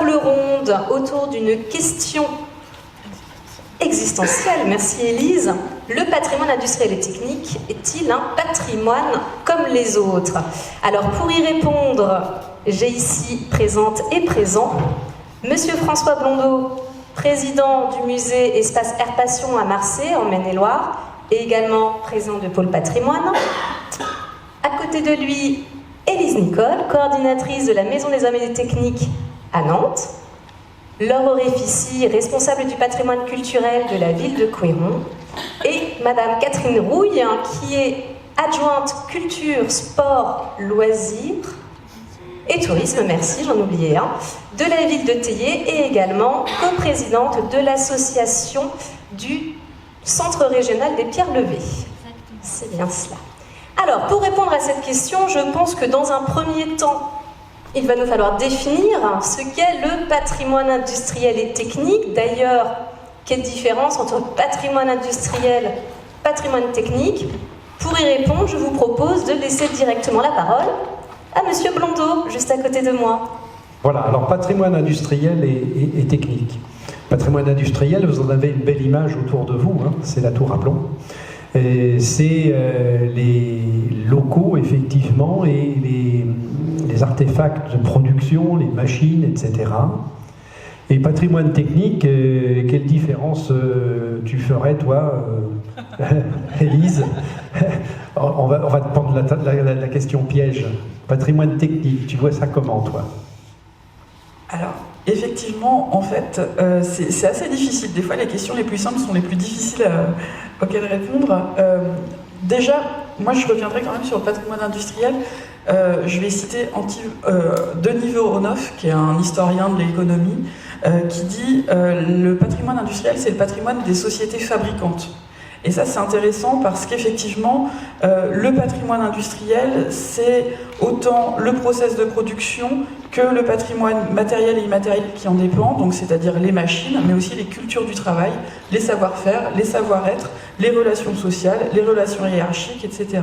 table ronde autour d'une question existentielle. Merci Élise. Le patrimoine industriel et technique est-il un patrimoine comme les autres? Alors pour y répondre, j'ai ici présente et présent Monsieur François Blondeau, président du musée Espace Air Passion à Marseille, en Maine-et-Loire, et également président de Pôle Patrimoine. À côté de lui, Élise Nicole, coordinatrice de la Maison des Hommes et des Techniques à Nantes. Laure Orefici, responsable du patrimoine culturel de la ville de Couéron. Et Madame Catherine Rouille, qui est adjointe culture, sport, loisirs et tourisme, merci, j'en oubliais un, de la ville de Théier et également coprésidente de l'association du Centre régional des pierres levées. C'est bien cela. Alors, pour répondre à cette question, je pense que dans un premier temps, il va nous falloir définir ce qu'est le patrimoine industriel et technique. D'ailleurs, quelle différence entre patrimoine industriel et patrimoine technique? Pour y répondre, je vous propose de laisser directement la parole à Monsieur Blondeau, juste à côté de moi. Voilà, alors patrimoine industriel et technique. Patrimoine industriel, vous en avez une belle image autour de vous, hein, c'est la tour à plomb. C'est les locaux, effectivement, et les artefacts de production, les machines, etc. Et patrimoine technique, quelle différence tu ferais, toi, Élise? on va te prendre la question piège. Patrimoine technique, tu vois ça comment, toi? Alors, effectivement, en fait, c'est assez difficile. Des fois, les questions les plus simples sont les plus difficiles auxquelles répondre. Déjà, moi, je reviendrai quand même sur le patrimoine industriel. Je vais citer Denis Voronoff, qui est un historien de l'économie, qui dit le patrimoine industriel, c'est le patrimoine des sociétés fabricantes. Et ça, c'est intéressant parce qu'effectivement, le patrimoine industriel, c'est autant le process de production que le patrimoine matériel et immatériel qui en dépend, donc c'est-à-dire les machines, mais aussi les cultures du travail, les savoir-faire, les savoir-être, les relations sociales, les relations hiérarchiques, etc.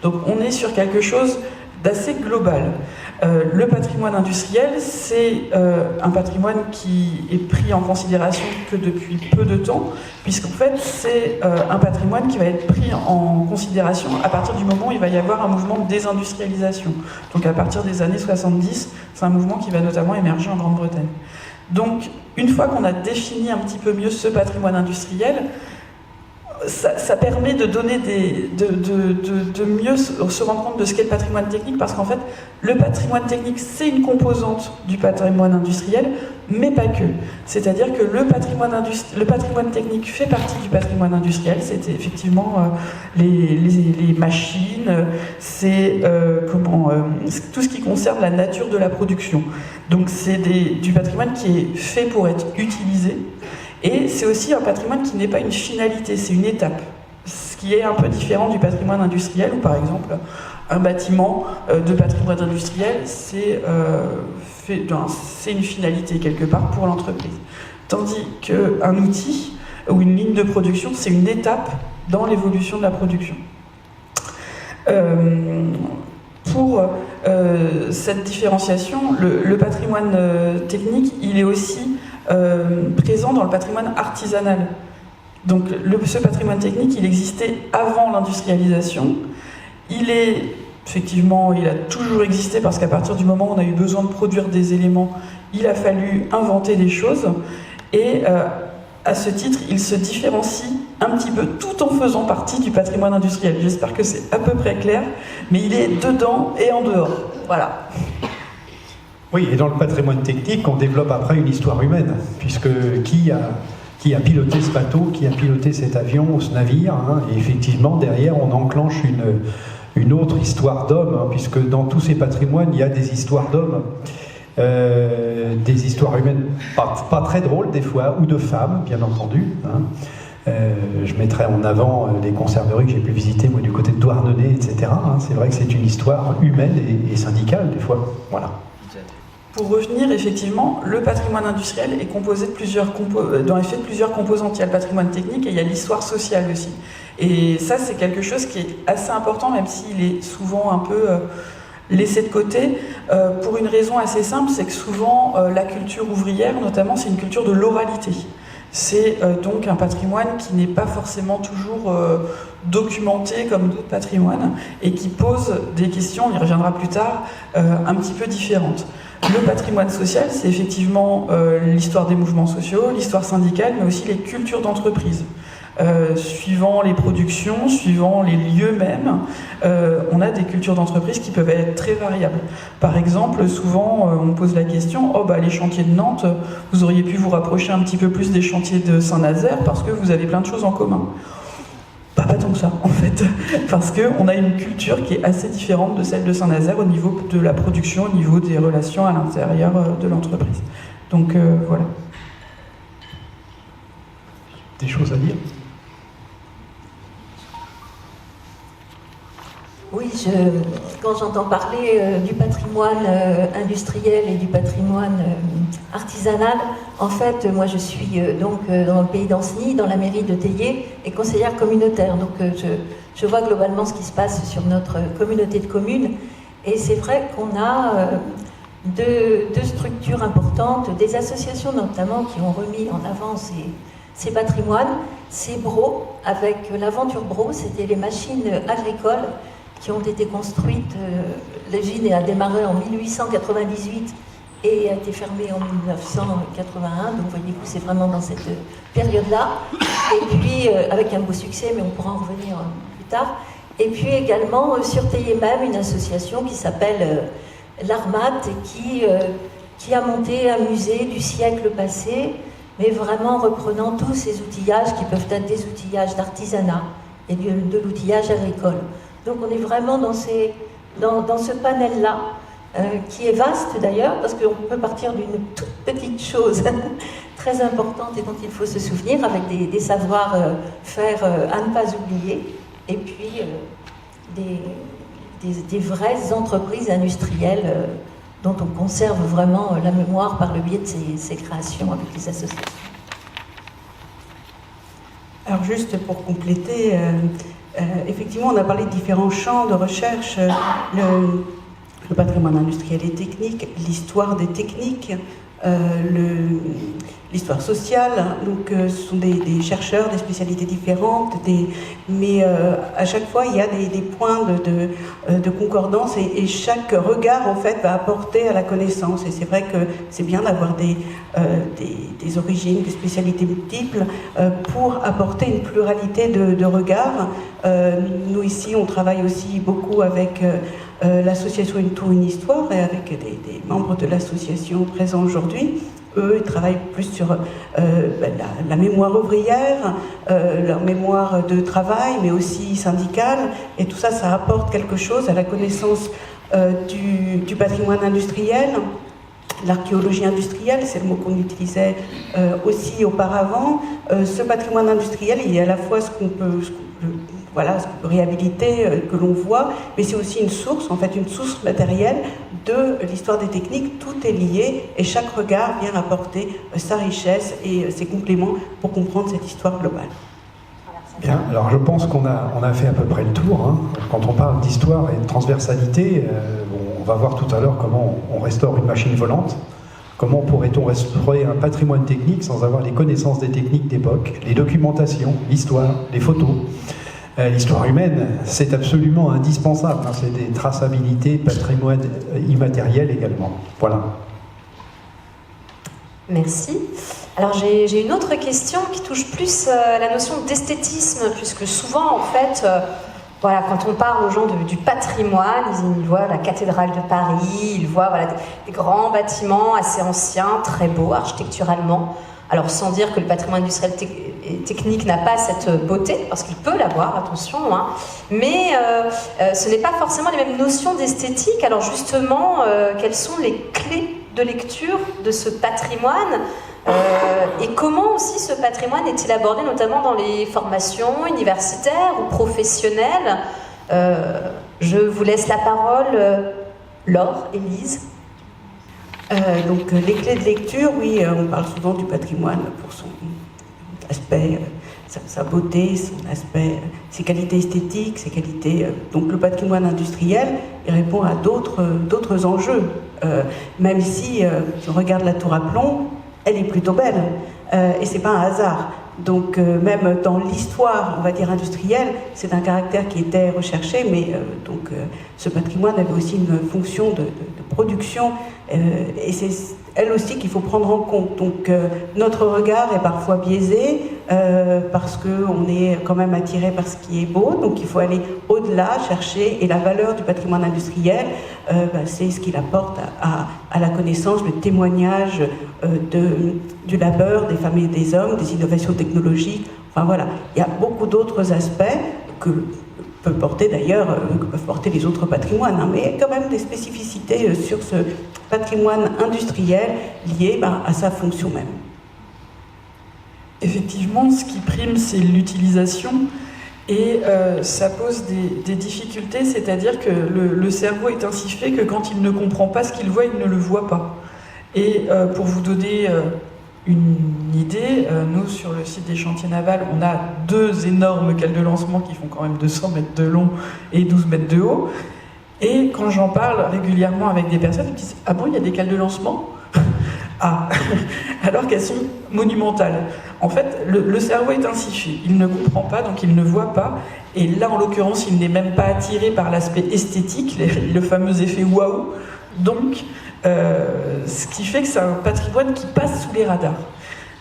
Donc on est sur quelque chose d'assez global. Le patrimoine industriel, c'est un patrimoine qui est pris en considération que depuis peu de temps, puisqu'en fait, c'est un patrimoine qui va être pris en considération à partir du moment où il va y avoir un mouvement de désindustrialisation. Donc à partir des années 70, c'est un mouvement qui va notamment émerger en Grande-Bretagne. Donc, une fois qu'on a défini un petit peu mieux ce patrimoine industriel, ça permet de donner de mieux se rendre compte de ce qu'est le patrimoine technique, parce qu'en fait, le patrimoine technique, c'est une composante du patrimoine industriel, mais pas que. C'est-à-dire que le patrimoine technique fait partie du patrimoine industriel. C'est effectivement les machines, c'est tout ce qui concerne la nature de la production. Donc c'est du patrimoine qui est fait pour être utilisé. Et c'est aussi un patrimoine qui n'est pas une finalité, c'est une étape. Ce qui est un peu différent du patrimoine industriel, où par exemple, un bâtiment de patrimoine industriel, c'est une finalité quelque part pour l'entreprise. Tandis qu'un outil ou une ligne de production, c'est une étape dans l'évolution de la production. Pour cette différenciation, le patrimoine technique, il est aussi présent dans le patrimoine artisanal. Donc ce patrimoine technique, il existait avant l'industrialisation. Il a toujours existé parce qu'à partir du moment où on a eu besoin de produire des éléments, il a fallu inventer des choses. Et à ce titre, il se différencie un petit peu tout en faisant partie du patrimoine industriel. J'espère que c'est à peu près clair, mais il est dedans et en dehors. Voilà. Oui, et dans le patrimoine technique, on développe après une histoire humaine, puisque qui a piloté ce bateau, qui a piloté cet avion, ce navire, hein, et effectivement, derrière, on enclenche une autre histoire d'homme, hein, puisque dans tous ces patrimoines, il y a des histoires d'hommes, des histoires humaines pas très drôles des fois, ou de femmes, bien entendu. Hein. Je mettrai en avant les conserveries que j'ai pu visiter, moi, du côté de Douarnenez, etc. Hein. C'est vrai que c'est une histoire humaine et syndicale, des fois. Voilà. Pour revenir, effectivement, le patrimoine industriel est composé de plusieurs composantes. Il y a le patrimoine technique et il y a l'histoire sociale aussi. Et ça, c'est quelque chose qui est assez important, même s'il est souvent un peu laissé de côté pour une raison assez simple, c'est que souvent la culture ouvrière, notamment, c'est une culture de l'oralité. C'est donc un patrimoine qui n'est pas forcément toujours documenté comme d'autres patrimoines et qui pose des questions, on y reviendra plus tard, un petit peu différentes. Le patrimoine social, c'est effectivement l'histoire des mouvements sociaux, l'histoire syndicale, mais aussi les cultures d'entreprise. Suivant les productions, suivant les lieux même, on a des cultures d'entreprise qui peuvent être très variables. Par exemple, souvent on pose la question, les chantiers de Nantes, vous auriez pu vous rapprocher un petit peu plus des chantiers de Saint-Nazaire parce que vous avez plein de choses en commun. Pas tant que ça, en fait, parce qu'on a une culture qui est assez différente de celle de Saint-Nazaire au niveau de la production, au niveau des relations à l'intérieur de l'entreprise. Donc voilà. Des choses à dire ? Oui, quand j'entends parler du patrimoine industriel et du patrimoine artisanal, en fait, moi je suis donc dans le pays d'Ancenis, dans la mairie de Théier, et conseillère communautaire. Donc je vois globalement ce qui se passe sur notre communauté de communes. Et c'est vrai qu'on a deux structures importantes, des associations notamment qui ont remis en avant ces patrimoines. C'est Bro, avec l'aventure Bro, c'était les machines agricoles qui ont été construites. L'usine a démarré en 1898 et a été fermée en 1981. Donc voyez-vous, c'est vraiment dans cette période-là. Et puis, avec un beau succès, mais on pourra en revenir plus tard. Et puis également, sur Théier même, une association qui s'appelle l'Armat et qui a monté un musée du siècle passé, mais vraiment reprenant tous ces outillages qui peuvent être des outillages d'artisanat et de l'outillage agricole. Donc on est vraiment dans ce panel-là, qui est vaste d'ailleurs, parce qu'on peut partir d'une toute petite chose très importante et dont il faut se souvenir, avec des savoir-faire à ne pas oublier, et puis des vraies entreprises industrielles dont on conserve vraiment la mémoire par le biais de ces créations avec les associations. Alors juste pour compléter, effectivement on a parlé de différents champs de recherche, le patrimoine industriel et technique, l'histoire des techniques, l'histoire sociale, donc ce sont des chercheurs, des spécialités différentes, mais à chaque fois il y a des points de concordance et chaque regard en fait va apporter à la connaissance. Et c'est vrai que c'est bien d'avoir des origines, des spécialités multiples pour apporter une pluralité de regards. Nous ici on travaille aussi beaucoup avec l'association Une Tour, Une Histoire, et avec des membres de l'association présents aujourd'hui. Eux, ils travaillent plus sur la mémoire ouvrière, leur mémoire de travail, mais aussi syndicale. Et tout ça, ça apporte quelque chose à la connaissance du patrimoine industriel. L'archéologie industrielle, c'est le mot qu'on utilisait aussi auparavant. Ce patrimoine industriel, il y a à la fois ce qu'on peut réhabiliter, que l'on voit, mais c'est aussi une source matérielle de l'histoire des techniques. Tout est lié et chaque regard vient apporter sa richesse et ses compléments pour comprendre cette histoire globale. Bien, alors je pense qu'on a fait à peu près le tour. Hein. Quand on parle d'histoire et de transversalité, on va voir tout à l'heure comment on restaure une machine volante. Comment pourrait-on restaurer un patrimoine technique sans avoir les connaissances des techniques d'époque, les documentations, l'histoire, les photos. L'histoire humaine, c'est absolument indispensable. Hein. C'est des traçabilités, patrimoine immatériel également. Voilà. Merci. Alors j'ai une autre question qui touche plus la notion d'esthétisme, puisque souvent en fait, quand on parle aux gens du patrimoine, ils voient la cathédrale de Paris, ils voient des grands bâtiments assez anciens, très beaux architecturalement. Alors sans dire que le patrimoine industriel et technique n'a pas cette beauté, parce qu'il peut l'avoir, attention, hein, mais ce n'est pas forcément les mêmes notions d'esthétique. Alors justement, quelles sont les clés de lecture de ce patrimoine et comment aussi ce patrimoine est-il abordé notamment dans les formations universitaires ou professionnelles? Je vous laisse la parole, Laure, Élise. Donc les clés de lecture, oui, on parle souvent du patrimoine pour son aspect sa beauté, son aspect, ses qualités esthétiques, ses qualités. Donc le patrimoine industriel, il répond à d'autres enjeux. Même si on regarde la tour à plomb, elle est plutôt belle. Et c'est pas un hasard. Donc même dans l'histoire, on va dire industrielle, c'est un caractère qui était recherché, mais ce patrimoine avait aussi une fonction de production, et c'est elle aussi qu'il faut prendre en compte. Donc notre regard est parfois biaisé parce qu'on est quand même attiré par ce qui est beau, donc il faut aller au-delà, chercher, et la valeur du patrimoine industriel, c'est ce qu'il apporte à la connaissance, le témoignage du labeur des femmes et des hommes, des innovations technologiques. Enfin voilà, il y a beaucoup d'autres aspects que peuvent porter d'ailleurs, que peuvent porter les autres patrimoines, hein, mais il y a quand même des spécificités sur ce patrimoine industriel lié à sa fonction même. Effectivement, ce qui prime, c'est l'utilisation, et ça pose des difficultés, c'est-à-dire que le cerveau est ainsi fait que quand il ne comprend pas ce qu'il voit, il ne le voit pas. Et pour vous donner une idée, nous sur le site des chantiers navals, on a 2 énormes cales de lancement qui font quand même 200 mètres de long et 12 mètres de haut. Et quand j'en parle régulièrement avec des personnes, ils me disent « Ah bon, il y a des cales de lancement ?» Ah, alors qu'elles sont monumentales. En fait, le cerveau est ainsi fait. Il ne comprend pas, donc il ne voit pas. Et là, en l'occurrence, il n'est même pas attiré par l'aspect esthétique, le fameux effet waouh. Donc, ce qui fait que c'est un patrimoine qui passe sous les radars.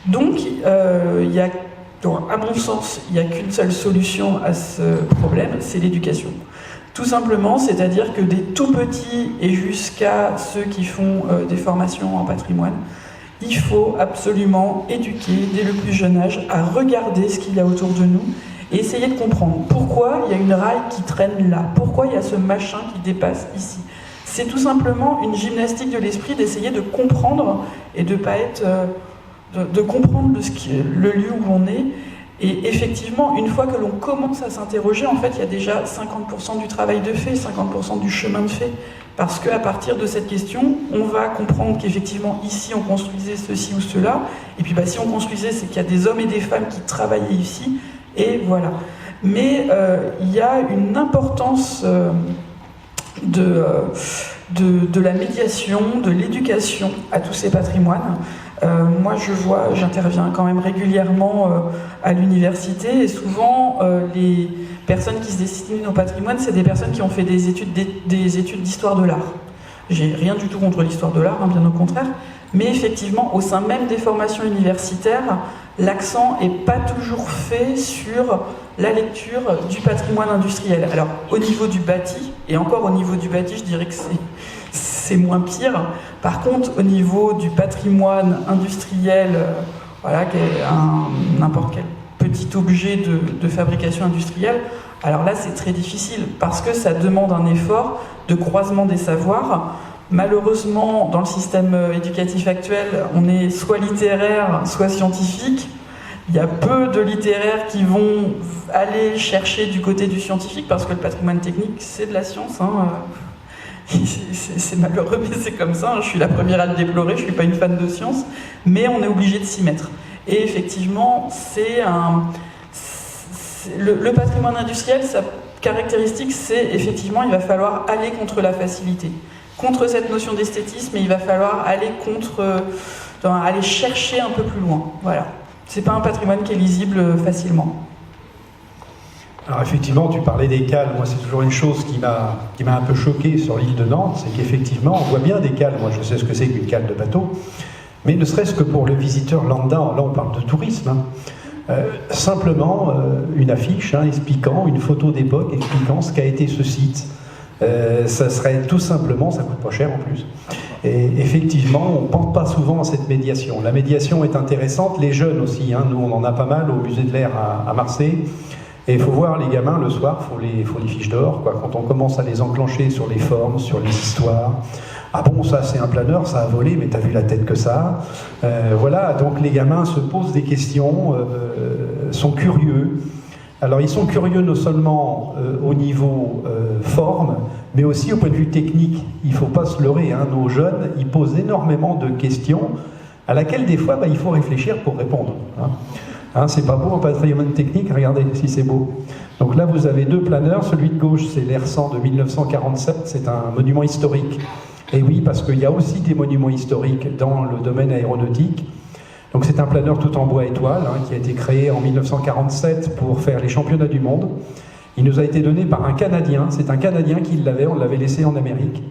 Donc, à mon sens, il n'y a qu'une seule solution à ce problème, c'est l'éducation. Tout simplement, c'est-à-dire que des tout petits et jusqu'à ceux qui font des formations en patrimoine, il faut absolument éduquer dès le plus jeune âge à regarder ce qu'il y a autour de nous et essayer de comprendre pourquoi il y a une raille qui traîne là, pourquoi il y a ce machin qui dépasse ici. C'est tout simplement une gymnastique de l'esprit d'essayer de comprendre et de pas être, de comprendre le lieu où on est. Et effectivement, une fois que l'on commence à s'interroger, en fait, il y a déjà 50% du travail de fait, 50% du chemin de fait. Parce qu'à partir de cette question, on va comprendre qu'effectivement, ici, on construisait ceci ou cela. Et puis, si on construisait, c'est qu'il y a des hommes et des femmes qui travaillaient ici. Et voilà. Mais il y a une importance de la médiation, de l'éducation à tous ces patrimoines. Moi, j'interviens quand même régulièrement à l'université, et souvent les personnes qui se destinent au patrimoine, c'est des personnes qui ont fait des études d'histoire de l'art. J'ai rien du tout contre l'histoire de l'art, hein, bien au contraire, mais effectivement, au sein même des formations universitaires, l'accent n'est pas toujours fait sur la lecture du patrimoine industriel. Alors, au niveau du bâti, et encore au niveau du bâti, je dirais que c'est moins pire. Par contre, au niveau du patrimoine industriel, qui est n'importe quel petit objet de fabrication industrielle, alors là, c'est très difficile parce que ça demande un effort de croisement des savoirs. Malheureusement, dans le système éducatif actuel, on est soit littéraire, soit scientifique. Il y a peu de littéraires qui vont aller chercher du côté du scientifique parce que le patrimoine technique, c'est de la science. C'est malheureux, mais c'est comme ça. Je suis la première à le déplorer, je ne suis pas une fan de science, mais on est obligé de s'y mettre. Et effectivement, le patrimoine industriel, sa caractéristique, c'est effectivement, il va falloir aller contre la facilité, contre cette notion d'esthétisme, et il va falloir aller aller chercher un peu plus loin. Voilà. C'est pas un patrimoine qui est lisible facilement. Alors effectivement, tu parlais des cales. Moi, c'est toujours une chose qui m'a un peu choqué sur l'île de Nantes, c'est qu'effectivement, on voit bien des cales. Moi, je sais ce que c'est qu'une cale de bateau, mais ne serait-ce que pour le visiteur lambda, là on parle de tourisme, simplement une affiche expliquant, une photo d'époque expliquant ce qu'a été ce site. Ça serait tout simplement, ça coûte pas cher en plus. Et effectivement, on ne pense pas souvent à cette médiation. La médiation est intéressante, les jeunes aussi, nous on en a pas mal au musée de l'Air à Marseille. Et il faut voir les gamins le soir, il faut les fiches d'or, quand on commence à les enclencher sur les formes, sur les histoires. Ah bon, ça c'est un planeur, ça a volé, mais t'as vu la tête que ça a. Voilà, donc les gamins se posent des questions, sont curieux. Alors ils sont curieux non seulement au niveau forme, mais aussi au point de vue technique. Il ne faut pas se leurrer, nos jeunes, ils posent énormément de questions à laquelle des fois il faut réfléchir pour répondre. Hein, c'est pas beau en patrimoine technique, regardez si c'est beau. Donc là, vous avez 2 planeurs. Celui de gauche, c'est l'R100 de 1947, c'est un monument historique. Et oui, parce qu'il y a aussi des monuments historiques dans le domaine aéronautique. Donc c'est un planeur tout en bois étoile, hein, qui a été créé en 1947 pour faire les championnats du monde. Il nous a été donné par un Canadien, c'est un Canadien qui l'avait, on l'avait laissé en Amérique.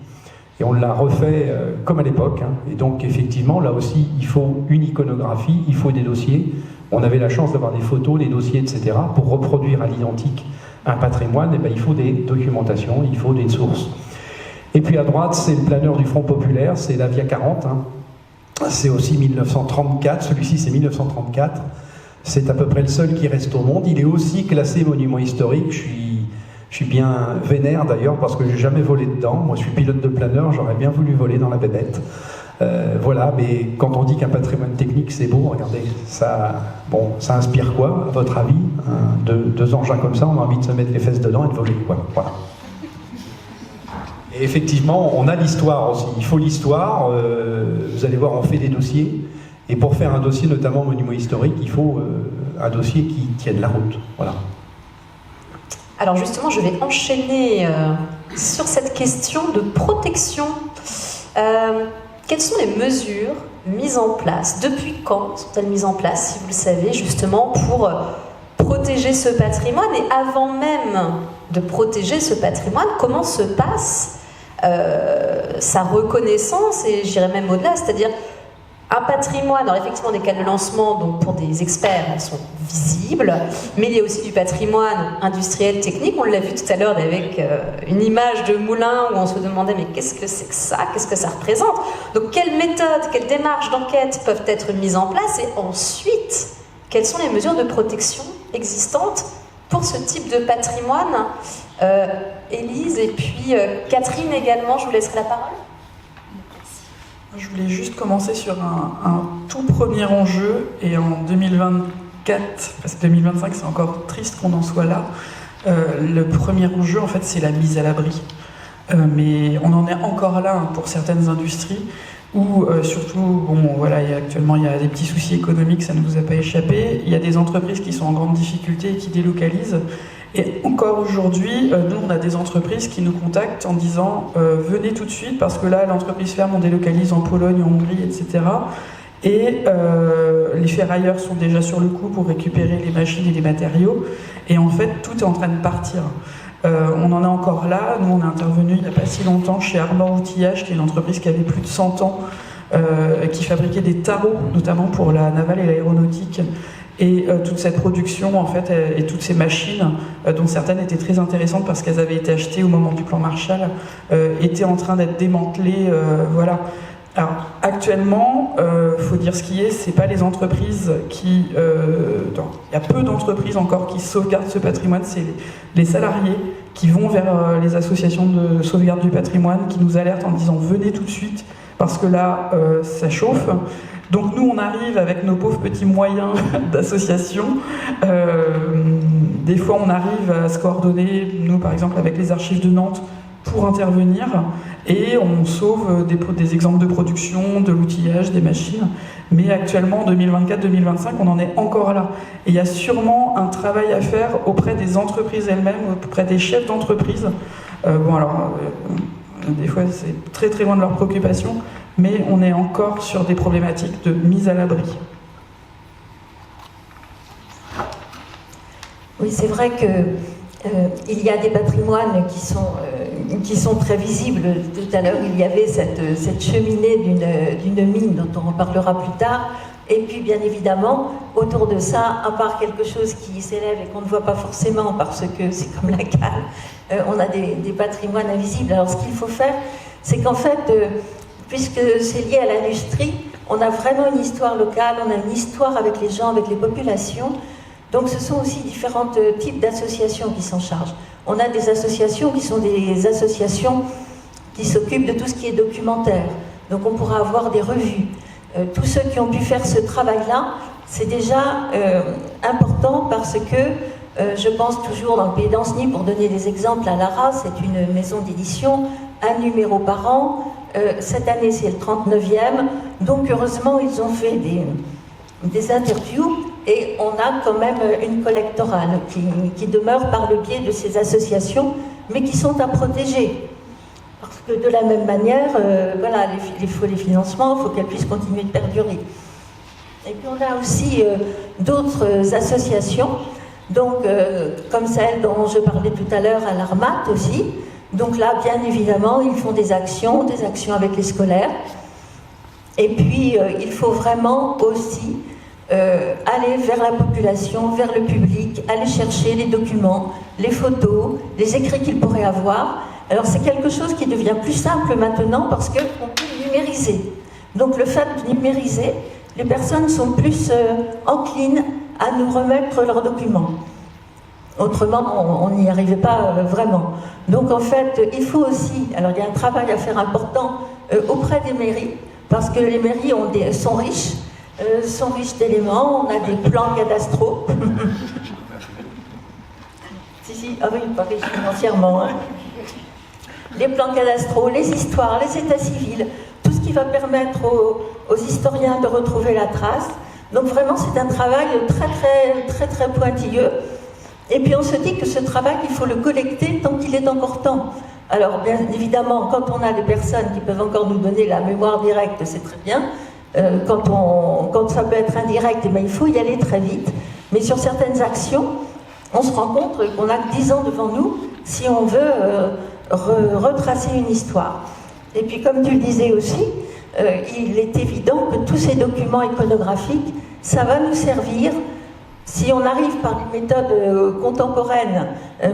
Et on l'a refait comme à l'époque. Hein. Et donc effectivement, là aussi, il faut une iconographie, il faut des dossiers. On avait la chance d'avoir des photos, des dossiers, etc. Pour reproduire à l'identique un patrimoine, et ben, il faut des documentations, il faut des sources. Et puis à droite, c'est le planeur du Front Populaire, c'est l'Avia 40. Hein. C'est aussi 1934, celui-ci c'est 1934. C'est à peu près le seul qui reste au monde. Il est aussi classé monument historique. Je suis bien vénère d'ailleurs parce que j'ai jamais volé dedans. Moi je suis pilote de planeur, j'aurais bien voulu voler dans la bébête. Voilà, mais quand on dit qu'un patrimoine technique c'est beau, regardez, ça inspire quoi à votre avis, hein, deux engins comme ça, on a envie de se mettre les fesses dedans et de voler, quoi. Voilà. Et effectivement, on a l'histoire aussi. Il faut l'histoire. Vous allez voir, on fait des dossiers. Et pour faire un dossier, notamment monument historique, il faut un dossier qui tienne la route. Voilà. Alors justement, je vais enchaîner sur cette question de protection. Quelles sont les mesures mises en place? Depuis quand sont-elles mises en place, si vous le savez, justement pour protéger ce patrimoine? Et avant même de protéger ce patrimoine, comment se passe sa reconnaissance, et j'irais même au-delà, c'est-à-dire un patrimoine, alors effectivement des cas de lancement, donc pour des experts, elles sont visibles, mais il y a aussi du patrimoine industriel, technique, on l'a vu tout à l'heure avec une image de moulin où on se demandait mais qu'est-ce que c'est que ça, qu'est-ce que ça représente? Donc quelles méthodes, quelles démarches d'enquête peuvent être mises en place, et ensuite, quelles sont les mesures de protection existantes pour ce type de patrimoine? Élise et puis Catherine également, je vous laisserai la parole. Je voulais juste commencer sur un tout premier enjeu, et en 2024, parce que 2025 c'est encore triste qu'on en soit là, le premier enjeu en fait c'est la mise à l'abri. Mais on en est encore là, hein, pour certaines industries, où surtout, bon voilà, actuellement il y a des petits soucis économiques, ça ne vous a pas échappé, il y a des entreprises qui sont en grande difficulté et qui délocalisent. Et encore aujourd'hui, nous, on a des entreprises qui nous contactent en disant venez tout de suite, parce que là, l'entreprise ferme, on délocalise en Pologne, en Hongrie, etc. Et les ferrailleurs sont déjà sur le coup pour récupérer les machines et les matériaux. Et en fait, tout est en train de partir. On en est encore là. Nous, on est intervenu il n'y a pas si longtemps chez Armor Outillage, qui est une entreprise qui avait plus de 100 ans, qui fabriquait des tarots, notamment pour la navale et l'aéronautique. Et toute cette production, en fait, et toutes ces machines, dont certaines étaient très intéressantes parce qu'elles avaient été achetées au moment du plan Marshall, étaient en train d'être démantelées. Voilà. Alors, actuellement, faut dire ce qui est, c'est pas les entreprises qui... il y a peu d'entreprises encore qui sauvegardent ce patrimoine, c'est les salariés qui vont vers les associations de sauvegarde du patrimoine, qui nous alertent en disant « venez tout de suite », parce que là, ça chauffe. Donc nous, on arrive avec nos pauvres petits moyens d'association. Des fois, on arrive à se coordonner, nous par exemple avec les archives de Nantes, pour intervenir, et on sauve des exemples de production, de l'outillage, des machines. Mais actuellement, en 2024-2025, on en est encore là. Et il y a sûrement un travail à faire auprès des entreprises elles-mêmes, auprès des chefs d'entreprise. Des fois, c'est très très loin de leurs préoccupations, mais on est encore sur des problématiques de mise à l'abri. Oui, c'est vrai que il y a des patrimoines qui sont très visibles. Tout à l'heure, il y avait cette cheminée d'une mine dont on reparlera plus tard. Et puis, bien évidemment, autour de ça, à part quelque chose qui s'élève et qu'on ne voit pas forcément parce que c'est comme la cale, on a des patrimoines invisibles. Alors, ce qu'il faut faire, c'est qu'en fait, puisque c'est lié à l'industrie, on a vraiment une histoire locale, on a une histoire avec les gens, avec les populations. Donc, ce sont aussi différents types d'associations qui s'en chargent. On a des associations qui sont des associations qui s'occupent de tout ce qui est documentaire. Donc, on pourra avoir des revues. Tous ceux qui ont pu faire ce travail-là, c'est déjà important parce que je pense toujours dans le Pays d'Ancenis, pour donner des exemples, à l'ARA, c'est une maison d'édition, un numéro par an. Cette année, c'est le 39e. Donc, heureusement, ils ont fait des interviews et on a quand même une collecte orale qui demeure par le biais de ces associations, mais qui sont à protéger. Parce que de la même manière, voilà, les financements, il faut qu'elles puissent continuer de perdurer. Et puis on a aussi d'autres associations, donc comme celle dont je parlais tout à l'heure à l'Armat aussi. Donc là, bien évidemment, ils font des actions avec les scolaires. Et puis, il faut vraiment aussi aller vers la population, vers le public, aller chercher les documents, les photos, les écrits qu'ils pourraient avoir. Alors c'est quelque chose qui devient plus simple maintenant parce qu'on peut numériser. Donc le fait de numériser, les personnes sont plus enclines à nous remettre leurs documents. Autrement, on n'y arrivait pas vraiment. Donc en fait, il faut aussi, alors il y a un travail à faire important auprès des mairies, parce que les mairies sont riches d'éléments, on a des plans cadastraux. Ah oui, pas riche financièrement. Hein. Les plans cadastraux, les histoires, les états civils, tout ce qui va permettre aux historiens de retrouver la trace. Donc vraiment, c'est un travail très pointilleux. Et puis on se dit que ce travail, il faut le collecter tant qu'il est encore temps. Alors bien évidemment, quand on a des personnes qui peuvent encore nous donner la mémoire directe, c'est très bien. Quand ça peut être indirect, il faut y aller très vite. Mais sur certaines actions, on se rend compte qu'on a que 10 ans devant nous si on veut retracer une histoire. Et puis comme tu le disais aussi, il est évident que tous ces documents iconographiques, ça va nous servir. Si on arrive par une méthode contemporaine,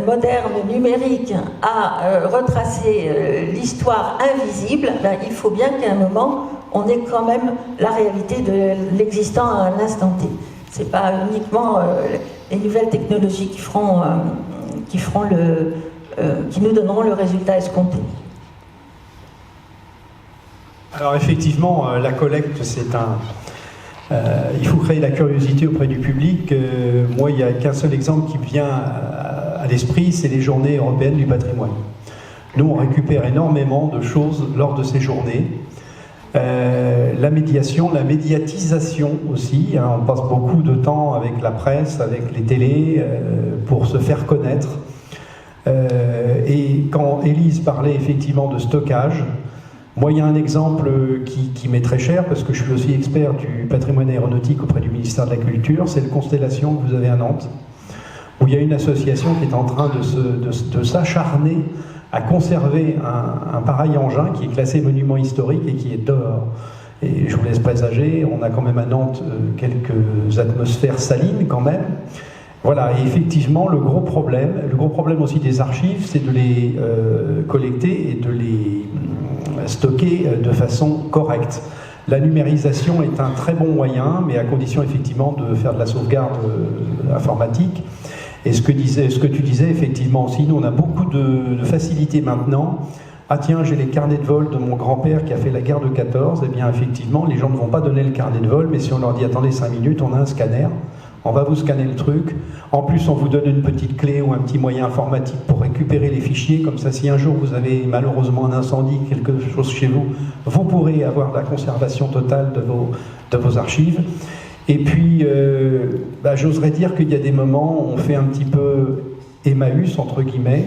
moderne, numérique, à retracer l'histoire invisible, il faut bien qu'à un moment, on ait quand même la réalité de l'existant à un instant T. Ce n'est pas uniquement les nouvelles technologies qui nous donneront le résultat escompté. Alors effectivement, la collecte, c'est il faut créer la curiosité auprès du public. Moi, il n'y a qu'un seul exemple qui me vient à l'esprit, c'est les journées européennes du patrimoine. Nous, on récupère énormément de choses lors de ces journées. La médiation, la médiatisation aussi. On passe beaucoup de temps avec la presse, avec les télés, pour se faire connaître. Et quand Élise parlait effectivement de stockage, moi, il y a un exemple qui m'est très cher, parce que je suis aussi expert du patrimoine aéronautique auprès du ministère de la Culture, c'est le Constellation que vous avez à Nantes, où il y a une association qui est en train de s'acharner à conserver un pareil engin qui est classé monument historique et qui est dehors. Et je vous laisse présager, on a quand même à Nantes quelques atmosphères salines quand même. Voilà, et effectivement, le gros problème aussi des archives, c'est de les collecter et de les stocker de façon correcte. La numérisation est un très bon moyen, mais à condition effectivement de faire de la sauvegarde informatique. Et ce que tu disais effectivement aussi, nous on a beaucoup de facilité maintenant. Ah tiens, j'ai les carnets de vol de mon grand-père qui a fait la guerre de 14, eh bien effectivement, les gens ne vont pas donner le carnet de vol, mais si on leur dit attendez 5 minutes, on a un scanner. On va vous scanner le truc. En plus, on vous donne une petite clé ou un petit moyen informatique pour récupérer les fichiers. Comme ça, si un jour vous avez malheureusement un incendie, quelque chose chez vous, vous pourrez avoir la conservation totale de vos archives. Et puis, j'oserais dire qu'il y a des moments où on fait un petit peu Emmaüs, entre guillemets.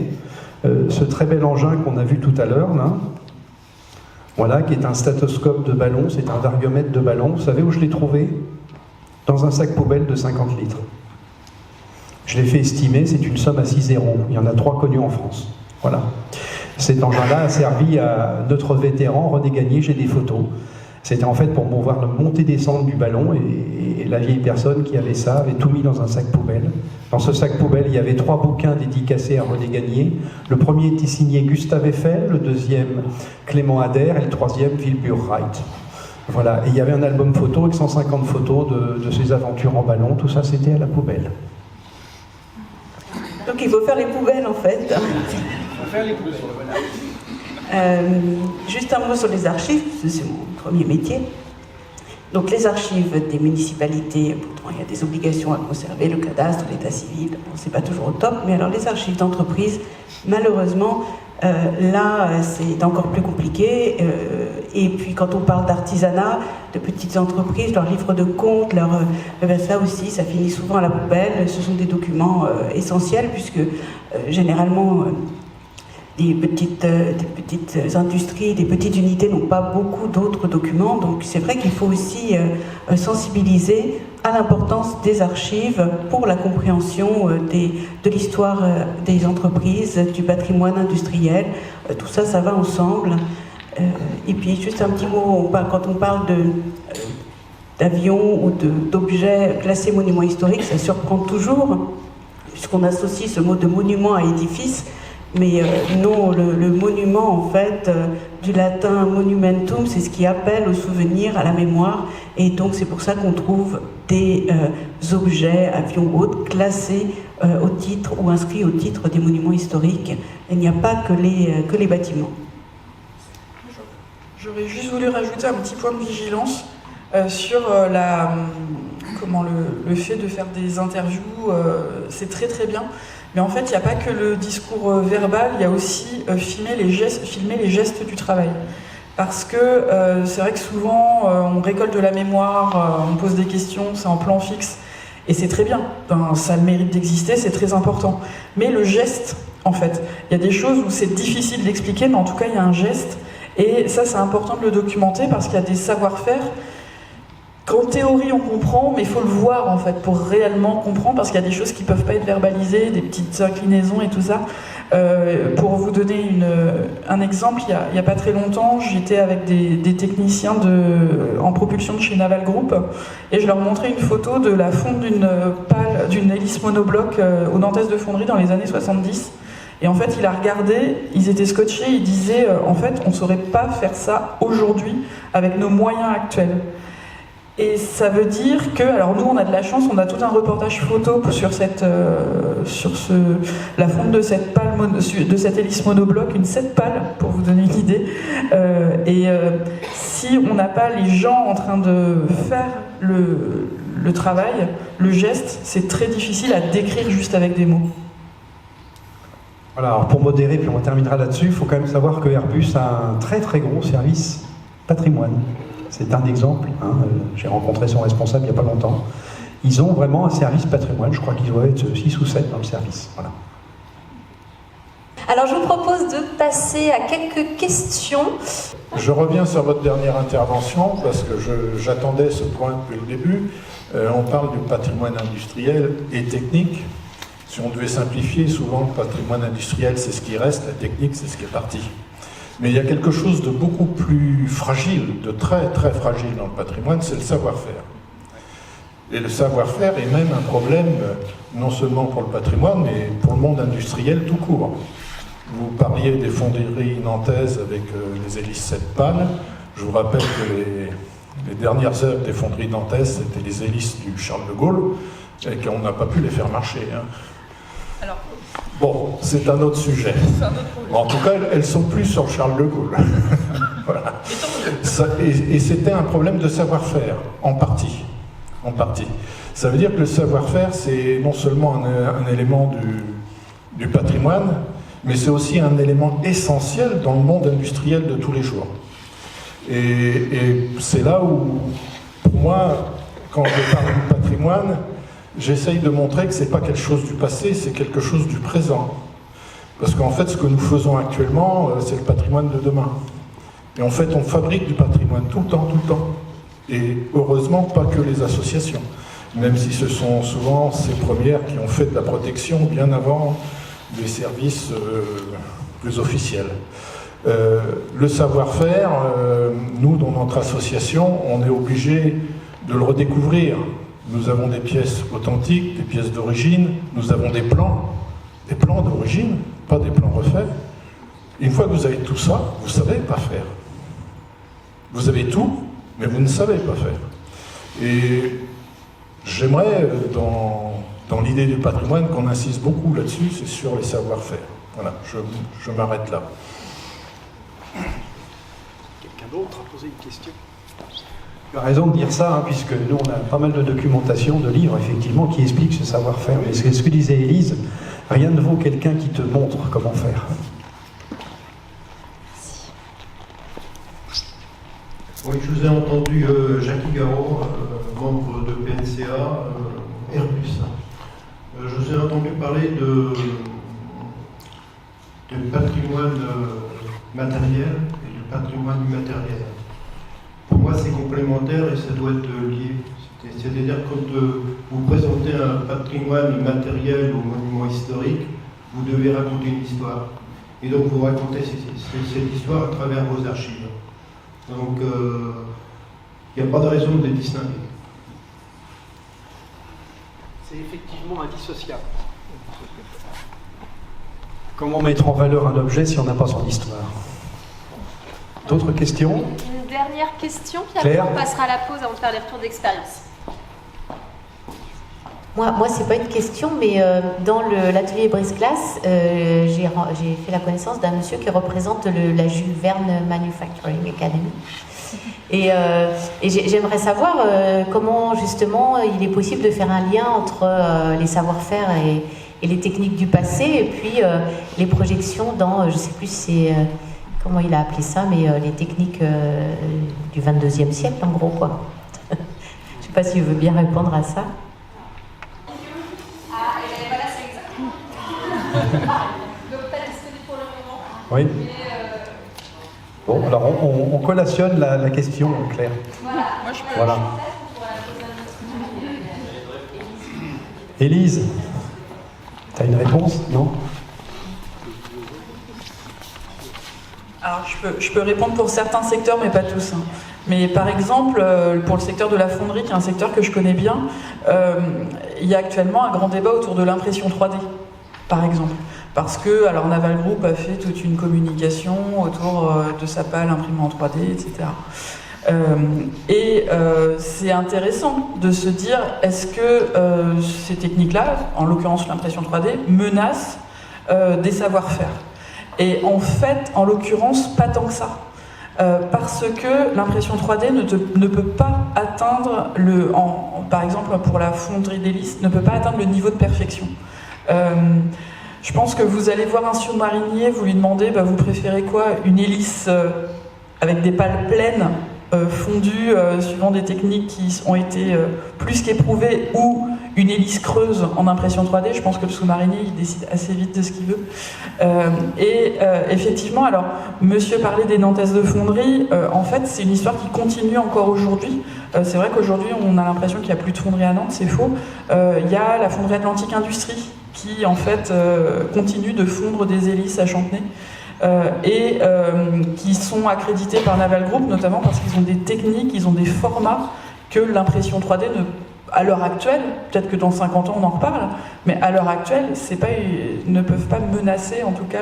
Ce très bel engin qu'on a vu tout à l'heure, là, voilà, qui est un stéthoscope de ballon, c'est un vargomètre de ballon. Vous savez où je l'ai trouvé ? Dans un sac poubelle de 50 litres. Je l'ai fait estimer, c'est une somme à 6 €. Il y en a 3 connus en France. Voilà. Cet engin-là a servi à notre vétéran René Gagné, j'ai des photos. C'était en fait pour voir la montée-descente du ballon, et la vieille personne qui avait ça avait tout mis dans un sac poubelle. Dans ce sac poubelle, il y avait 3 bouquins dédicacés à René Gagné. Le premier était signé Gustave Eiffel, le deuxième Clément Ader et le troisième Wilbur Wright. Voilà, et il y avait un album photo avec 150 photos de ses aventures en ballon, tout ça c'était à la poubelle. Donc il faut faire les poubelles en fait. Il faut faire les poubelles, voilà. Juste un mot sur les archives, c'est mon premier métier. Donc les archives des municipalités, pourtant il y a des obligations à conserver, le cadastre, l'état civil, bon, c'est pas toujours au top, mais alors les archives d'entreprise, malheureusement, là c'est encore plus compliqué. et puis quand on parle d'artisanat, de petites entreprises, leurs livres de compte, ça aussi, ça finit souvent à la poubelle. Ce sont des documents essentiels puisque généralement des petites industries, des petites unités n'ont pas beaucoup d'autres documents. Donc c'est vrai qu'il faut aussi sensibiliser à l'importance des archives pour la compréhension de l'histoire des entreprises, du patrimoine industriel. Tout ça, ça va ensemble. Et puis juste un petit mot, quand on parle d'avions ou d'objets classés monuments historiques, ça surprend toujours, puisqu'on associe ce mot de monument à édifice. Mais non, le monument, en fait, du latin monumentum, c'est ce qui appelle au souvenir, à la mémoire. Et donc, c'est pour ça qu'on trouve des objets, avions ou autres, classés au titre ou inscrits au titre des monuments historiques. Il n'y a pas que les bâtiments. J'aurais juste voulu rajouter un petit point de vigilance sur le fait de faire des interviews. C'est très très bien. Mais en fait, il n'y a pas que le discours verbal, il y a aussi filmer les gestes du travail. Parce que c'est vrai que souvent, on récolte de la mémoire, on pose des questions, c'est en plan fixe, et c'est très bien. Ça a le mérite d'exister, c'est très important. Mais le geste, en fait, il y a des choses où c'est difficile d'expliquer, mais en tout cas, il y a un geste. Et ça, c'est important de le documenter parce qu'il y a des savoir-faire qu'en théorie on comprend, mais il faut le voir en fait pour réellement comprendre, parce qu'il y a des choses qui ne peuvent pas être verbalisées, des petites inclinaisons et tout ça. Pour vous donner un exemple, il n'y a pas très longtemps, j'étais avec des techniciens en propulsion de chez Naval Group et je leur montrais une photo de la fonte d'une hélice monobloc aux Nantès de Fonderie dans les années 70. Et en fait, il a regardé, ils étaient scotchés, ils disaient en fait, on ne saurait pas faire ça aujourd'hui avec nos moyens actuels. Et ça veut dire que, alors nous on a de la chance, on a tout un reportage photo sur la fonte de cette hélice monobloc, une 7 pales, pour vous donner une idée. Si on n'a pas les gens en train de faire le travail, le geste, c'est très difficile à décrire juste avec des mots. Voilà, alors pour modérer, puis on terminera là-dessus, il faut quand même savoir que Airbus a un très très gros service patrimoine. C'est un exemple, hein. J'ai rencontré son responsable il n'y a pas longtemps. Ils ont vraiment un service patrimoine, je crois qu'ils doivent être 6 ou 7 dans le service. Voilà. Alors je vous propose de passer à quelques questions. Je reviens sur votre dernière intervention parce que j'attendais ce point depuis le début. On parle du patrimoine industriel et technique. Si on devait simplifier, souvent le patrimoine industriel c'est ce qui reste, la technique c'est ce qui est parti. Mais il y a quelque chose de beaucoup plus fragile, de très très fragile dans le patrimoine, c'est le savoir-faire. Et le savoir-faire est même un problème, non seulement pour le patrimoine, mais pour le monde industriel tout court. Vous parliez des fonderies nantaises avec les hélices 7 pales. Je vous rappelle que les dernières œuvres des fonderies nantaises, c'était les hélices du Charles de Gaulle, et qu'on n'a pas pu les faire marcher. Hein. Alors, bon, c'est un autre sujet. En tout cas, elles sont plus sur Charles de Gaulle. Voilà. Et c'était un problème de savoir-faire, en partie. Ça veut dire que le savoir-faire, c'est non seulement un élément du patrimoine, mais c'est aussi un élément essentiel dans le monde industriel de tous les jours. Et c'est là où, pour moi, quand je parle du patrimoine, j'essaye de montrer que ce n'est pas quelque chose du passé, c'est quelque chose du présent. Parce qu'en fait, ce que nous faisons actuellement, c'est le patrimoine de demain. Et en fait, on fabrique du patrimoine tout le temps. Et heureusement, pas que les associations. Même si ce sont souvent ces premières qui ont fait de la protection bien avant des services plus officiels. Le savoir-faire, nous, dans notre association, on est obligé de le redécouvrir. Nous avons des pièces authentiques, des pièces d'origine, nous avons des plans d'origine, pas des plans refaits. Une fois que vous avez tout ça, vous ne savez pas faire. Vous avez tout, mais vous ne savez pas faire. Et j'aimerais, dans l'idée du patrimoine, qu'on insiste beaucoup là-dessus, c'est sur les savoir-faire. Voilà, je m'arrête là. Quelqu'un d'autre a posé une question ? Tu as raison de dire ça, hein, puisque nous, on a pas mal de documentation, de livres, effectivement, qui expliquent ce savoir-faire. Mais ce que disait Élise, rien ne vaut quelqu'un qui te montre comment faire. je vous ai entendu, Jackie Garot, membre de PNCA, Airbus. Je vous ai entendu parler de patrimoine matériel et de patrimoine immatériel. Pour moi, c'est complémentaire et ça doit être lié. C'est-à-dire quand vous présentez un patrimoine matériel ou monument historique, vous devez raconter une histoire. Et donc vous racontez cette histoire à travers vos archives. Donc il n'y a pas de raison de les distinguer. C'est effectivement indissociable. Comment mettre en valeur un objet si on n'a pas son histoire? D'autres questions? Une dernière question, puis Claire. après on passera à la pause avant de faire les retours d'expérience. Moi c'est pas une question, mais dans l'atelier Brise-Glace, j'ai fait la connaissance d'un monsieur qui représente la Jules Verne Manufacturing Academy. Et j'aimerais savoir comment justement il est possible de faire un lien entre les savoir-faire et les techniques du passé, et puis les projections dans, je sais plus si c'est, comment il a appelé ça, mais les techniques du 22e siècle en gros quoi. Je sais pas s'il veut bien répondre à ça. Donc pas disponible pour le moment. Oui. Bon, alors on collationne la question, Claire. Voilà. Moi, je peux... Voilà. Élise, tu as une réponse? Non? Alors, je peux répondre pour certains secteurs, mais pas tous. Hein. Mais par exemple, pour le secteur de la fonderie, qui est un secteur que je connais bien, il y a actuellement un grand débat autour de l'impression 3D, par exemple. Parce que, alors Naval Group a fait toute une communication autour de sa pale imprimée en 3D, etc. C'est intéressant de se dire, est-ce que ces techniques-là, en l'occurrence l'impression 3D, menacent des savoir-faire? Et en fait, en l'occurrence, pas tant que ça. Parce que l'impression 3D ne peut pas atteindre, par exemple pour la fonderie d'hélice, ne peut pas atteindre le niveau de perfection. Je pense que vous allez voir un sous-marinier, vous lui demandez, vous préférez quoi? Une hélice avec des pales pleines, fondues, suivant des techniques qui ont été plus qu'éprouvées, ou une hélice creuse en impression 3D? Je pense que le sous-marinier, il décide assez vite de ce qu'il veut. Effectivement, alors, monsieur parlait des Nantaises de fonderie, en fait, c'est une histoire qui continue encore aujourd'hui. C'est vrai qu'aujourd'hui, on a l'impression qu'il n'y a plus de fonderie à Nantes, c'est faux. Il y a la fonderie Atlantique Industrie, qui, en fait, continue de fondre des hélices à Chantenay. Qui sont accrédités par Naval Group, notamment parce qu'ils ont des techniques, ils ont des formats que l'impression 3D à l'heure actuelle, peut-être que dans 50 ans on en reparle, mais à l'heure actuelle, ne peuvent pas menacer en tout cas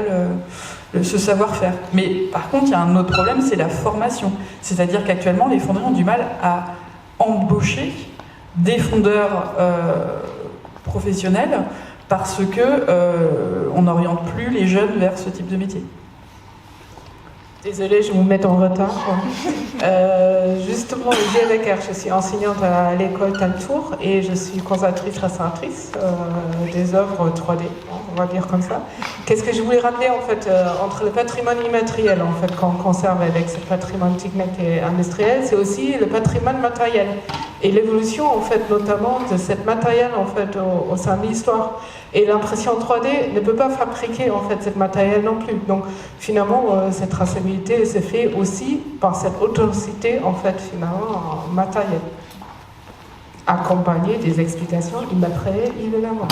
ce savoir-faire. Mais par contre, il y a un autre problème, c'est la formation. C'est-à-dire qu'actuellement, les fonderies ont du mal à embaucher des fondeurs professionnels parce que on n'oriente plus les jeunes vers ce type de métier. Désolée, je vais vous mettre en retard. Justement, Olivier Becker, je suis enseignante à l'école Taltour et je suis conservatrice restauratrice des œuvres 3D, on va dire comme ça. Qu'est-ce que je voulais rappeler en fait entre le patrimoine immatériel en fait qu'on conserve avec ce patrimoine technique et industriel, c'est aussi le patrimoine matériel et l'évolution en fait notamment de cette matériel en fait au sein de l'histoire. Et l'impression 3D ne peut pas fabriquer en fait cette matériel non plus. Donc finalement cette traçabilité se fait aussi par cette authenticité en fait finalement matérielle, accompagnée des explications immatérielles évidemment.